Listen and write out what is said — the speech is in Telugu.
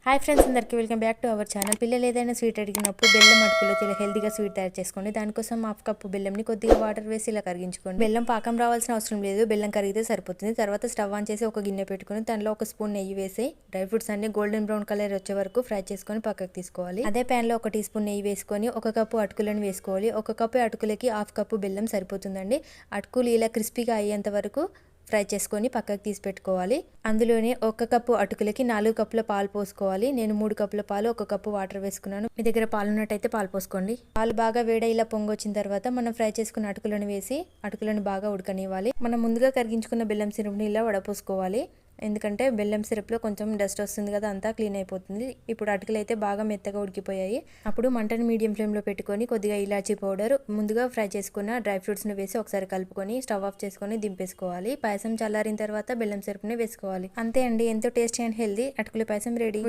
హాయ్ ఫ్రెండ్స్, అందరికీ welcome back to our channel. పిల్లలు ఏదైనా స్వీట్ అడిగినప్పుడు బెల్లం అటుకులో చాలా హెల్తీగా స్వీట్ తయారు చేసుకోండి. దానికోసం హాఫ్ కప్పు బెల్లంని కొద్దిగా వాటర్ వేసి ఇలా కరిగించుకోండి. బెల్లం పాకం రావాల్సిన అవసరం లేదు, బెల్లం కరిగితే సరిపోతుంది. తర్వాత స్టవ్ ఆన్ చేసి ఒక గిన్నె పెట్టుకుని దానిలో ఒక స్పూన్ నెయ్యి వేసి డ్రై ఫ్రూట్స్ అన్ని గోల్డెన్ బ్రౌన్ కలర్ వచ్చే వరకు ఫ్రై చేసుకొని పక్కకు తీసుకోవాలి. అదే ప్యాన్ లో 1 టీ స్పూన్ నెయ్యి వేసుకొని 1 కప్పు అటుకులను వేసుకోవాలి. 1 కప్పు అటుకులకి హాఫ్ కప్పు బెల్లం సరిపోతుందండి. అటుకులు ఇలా క్రిస్పీగా అయ్యేంత వరకు ఫ్రై చేసుకొని పక్కకు తీసి పెట్టుకోవాలి. అందులోనే 1 కప్పు అటుకులకి 4 కప్పుల పాలు పోసుకోవాలి. నేను 3 కప్పుల పాలు 1 కప్పు వాటర్ వేసుకున్నాను. మీ దగ్గర పాలు ఉన్నట్టయితే పాలు పోసుకోండి. పాలు బాగా వేడి ఇలా పొంగొచ్చిన తర్వాత మనం ఫ్రై చేసుకున్న అటుకులను వేసి అటుకులను బాగా ఉడకనివ్వాలి. మనం ముందుగా కరిగించుకున్న బెల్లం సిరప్ని ఇలా వడపోసుకోవాలి. ఎందుకంటే బెల్లం సిరప్లో కొంచెం డస్ట్ వస్తుంది కదా, అంతా క్లీన్ అయిపోతుంది. ఇప్పుడు అటుకులు అయితే బాగా మెత్తగా ఉడికిపోయాయి. అప్పుడు మంటను మీడియం ఫ్లేమ్లో పెట్టుకొని కొద్దిగా ఇలాచీ పౌడర్, ముందుగా ఫ్రై చేసుకున్న డ్రై ఫ్రూట్స్ని వేసి ఒకసారి కలుపుకొని స్టవ్ ఆఫ్ చేసుకొని దింపేసుకోవాలి. పాయసం చల్లారిన తర్వాత బెల్లం సిరప్ని వేసుకోవాలి. అంతే అండి, ఎంతో టేస్టీ అండ్ హెల్దీ అటుకుల పాయసం రెడీ.